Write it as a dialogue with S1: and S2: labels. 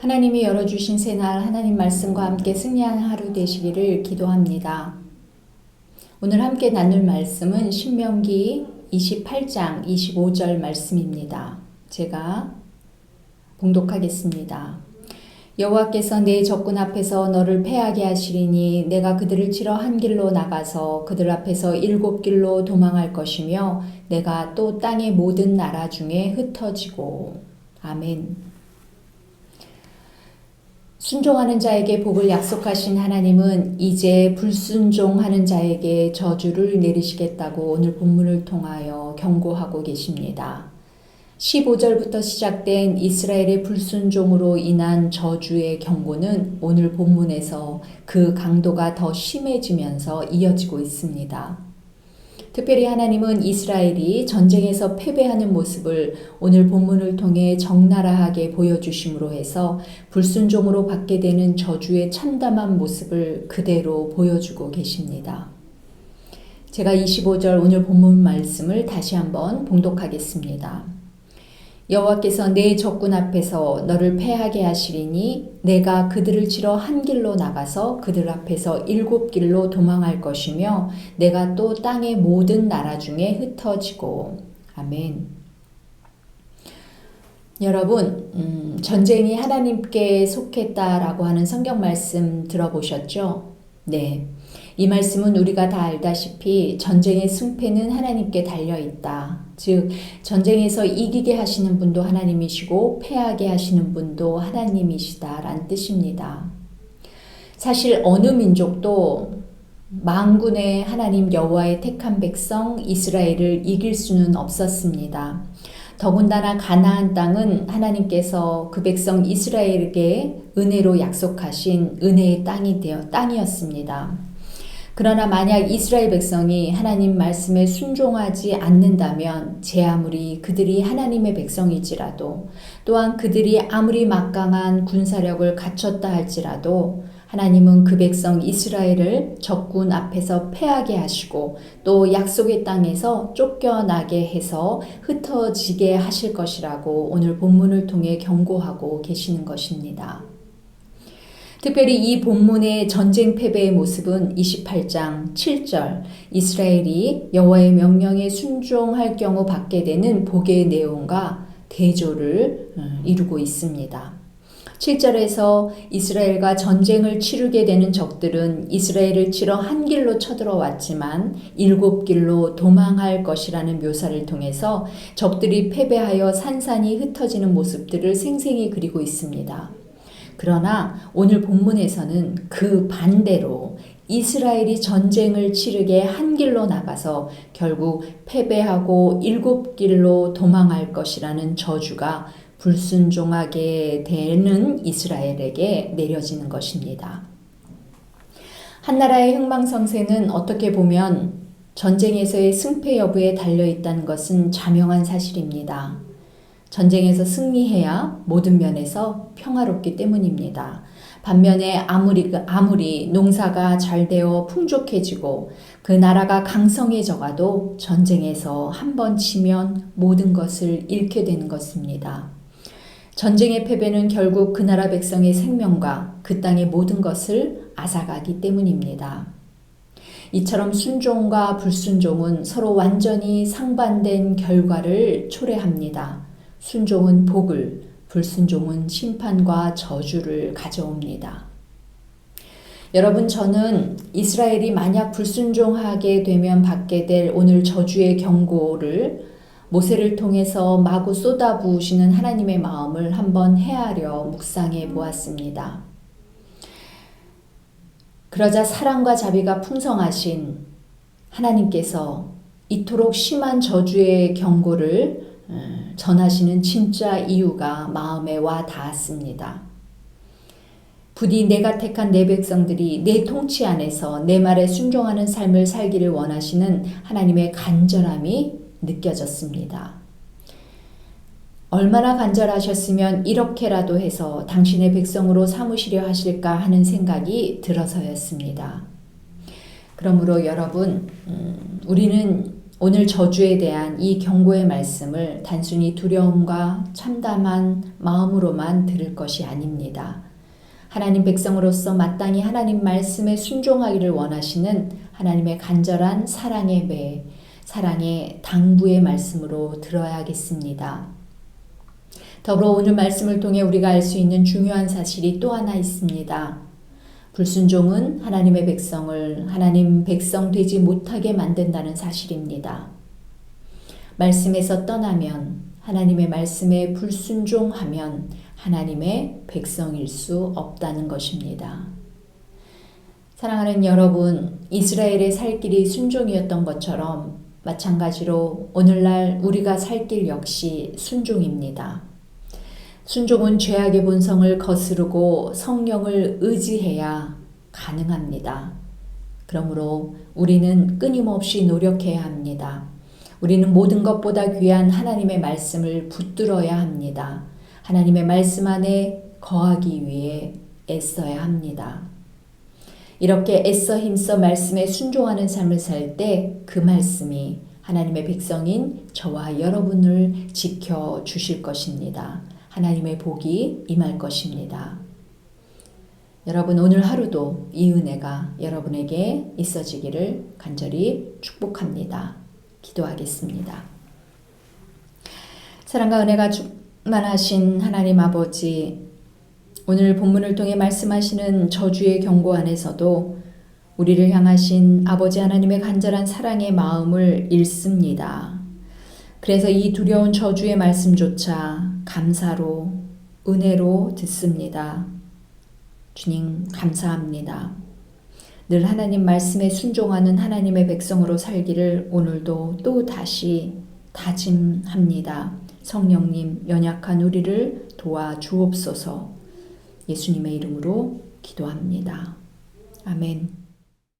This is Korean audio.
S1: 하나님이 열어주신 새날 하나님 말씀과 함께 승리하는 하루 되시기를 기도합니다. 오늘 함께 나눌 말씀은 신명기 28장 25절 말씀입니다. 제가 봉독하겠습니다. 여호와께서 내 적군 앞에서 너를 패하게 하시리니 내가 그들을 치러 한 길로 나가서 그들 앞에서 7길로 도망할 것이며 내가 또 땅의 모든 나라 중에 흩어지고. 아멘. 순종하는 자에게 복을 약속하신 하나님은 이제 불순종하는 자에게 저주를 내리시겠다고 오늘 본문을 통하여 경고하고 계십니다. 15절부터 시작된 이스라엘의 불순종으로 인한 저주의 경고는 오늘 본문에서 그 강도가 더 심해지면서 이어지고 있습니다. 특별히 하나님은 이스라엘이 전쟁에서 패배하는 모습을 오늘 본문을 통해 적나라하게 보여주심으로 해서 불순종으로 받게 되는 저주의 참담한 모습을 그대로 보여주고 계십니다. 제가 25절 오늘 본문 말씀을 다시 한번 봉독하겠습니다. 여호와께서 내 적군 앞에서 너를 패하게 하시리니 내가 그들을 치러 한 길로 나가서 그들 앞에서 7길로 도망할 것이며 내가 또 땅의 모든 나라 중에 흩어지고. 아멘. 여러분, 전쟁이 하나님께 속했다라고 하는 성경 말씀 들어보셨죠? 네. 이 말씀은 우리가 다 알다시피 전쟁의 승패는 하나님께 달려있다. 즉 전쟁에서 이기게 하시는 분도 하나님이시고 패하게 하시는 분도 하나님이시다라는 뜻입니다. 사실 어느 민족도 만군의 하나님 여호와의 택한 백성 이스라엘을 이길 수는 없었습니다. 더군다나 가나안 땅은 하나님께서 그 백성 이스라엘에게 은혜로 약속하신 은혜의 땅이었습니다. 그러나 만약 이스라엘 백성이 하나님 말씀에 순종하지 않는다면 제 아무리 그들이 하나님의 백성일지라도 또한 그들이 아무리 막강한 군사력을 갖췄다 할지라도 하나님은 그 백성 이스라엘을 적군 앞에서 패하게 하시고 또 약속의 땅에서 쫓겨나게 해서 흩어지게 하실 것이라고 오늘 본문을 통해 경고하고 계시는 것입니다. 특별히 이 본문의 전쟁 패배의 모습은 28장 7절 이스라엘이 여호와의 명령에 순종할 경우 받게 되는 복의 내용과 대조를 이루고 있습니다. 7절에서 이스라엘과 전쟁을 치르게 되는 적들은 이스라엘을 치러 한 길로 쳐들어왔지만 7길로 도망할 것이라는 묘사를 통해서 적들이 패배하여 산산이 흩어지는 모습들을 생생히 그리고 있습니다. 그러나 오늘 본문에서는 그 반대로 이스라엘이 전쟁을 치르게 한 길로 나가서 결국 패배하고 7길로 도망할 것이라는 저주가 불순종하게 되는 이스라엘에게 내려지는 것입니다. 한나라의 흥망성쇠는 어떻게 보면 전쟁에서의 승패 여부에 달려있다는 것은 자명한 사실입니다. 전쟁에서 승리해야 모든 면에서 평화롭기 때문입니다. 반면에 아무리 농사가 잘 되어 풍족해지고 그 나라가 강성해져가도 전쟁에서 한 번 치면 모든 것을 잃게 되는 것입니다. 전쟁의 패배는 결국 그 나라 백성의 생명과 그 땅의 모든 것을 앗아가기 때문입니다. 이처럼 순종과 불순종은 서로 완전히 상반된 결과를 초래합니다. 순종은 복을, 불순종은 심판과 저주를 가져옵니다. 여러분, 저는 이스라엘이 만약 불순종하게 되면 받게 될 오늘 저주의 경고를 모세를 통해서 마구 쏟아부으시는 하나님의 마음을 한번 헤아려 묵상해 보았습니다. 그러자 사랑과 자비가 풍성하신 하나님께서 이토록 심한 저주의 경고를 전하시는 진짜 이유가 마음에 와 닿았습니다. 부디 내가 택한 내 백성들이 내 통치 안에서 내 말에 순종하는 삶을 살기를 원하시는 하나님의 간절함이 느껴졌습니다. 얼마나 간절하셨으면 이렇게라도 해서 당신의 백성으로 삼으시려 하실까 하는 생각이 들어서였습니다. 그러므로 여러분, 우리는 오늘 저주에 대한 이 경고의 말씀을 단순히 두려움과 참담한 마음으로만 들을 것이 아닙니다. 하나님 백성으로서 마땅히 하나님 말씀에 순종하기를 원하시는 하나님의 간절한 사랑의 배, 사랑의 당부의 말씀으로 들어야겠습니다. 더불어 오늘 말씀을 통해 우리가 알 수 있는 중요한 사실이 또 하나 있습니다. 불순종은 하나님의 백성을 하나님 백성 되지 못하게 만든다는 사실입니다. 말씀에서 떠나면, 하나님의 말씀에 불순종하면 하나님의 백성일 수 없다는 것입니다. 사랑하는 여러분, 이스라엘의 살 길이 순종이었던 것처럼 마찬가지로 오늘날 우리가 살 길 역시 순종입니다. 순종은 죄악의 본성을 거스르고 성령을 의지해야 가능합니다. 그러므로 우리는 끊임없이 노력해야 합니다. 우리는 모든 것보다 귀한 하나님의 말씀을 붙들어야 합니다. 하나님의 말씀 안에 거하기 위해 애써야 합니다. 이렇게 애써 힘써 말씀에 순종하는 삶을 살 때 그 말씀이 하나님의 백성인 저와 여러분을 지켜주실 것입니다. 하나님의 복이 임할 것입니다. 여러분 오늘 하루도 이 은혜가 여러분에게 있어지기를 간절히 축복합니다. 기도하겠습니다. 사랑과 은혜가 충만하신 하나님 아버지, 오늘 본문을 통해 말씀하시는 저주의 경고 안에서도 우리를 향하신 아버지 하나님의 간절한 사랑의 마음을 읽습니다. 그래서 이 두려운 저주의 말씀조차 감사로, 은혜로 듣습니다. 주님 감사합니다. 늘 하나님 말씀에 순종하는 하나님의 백성으로 살기를 오늘도 또 다시 다짐합니다. 성령님 연약한 우리를 도와주옵소서. 예수님의 이름으로 기도합니다. 아멘.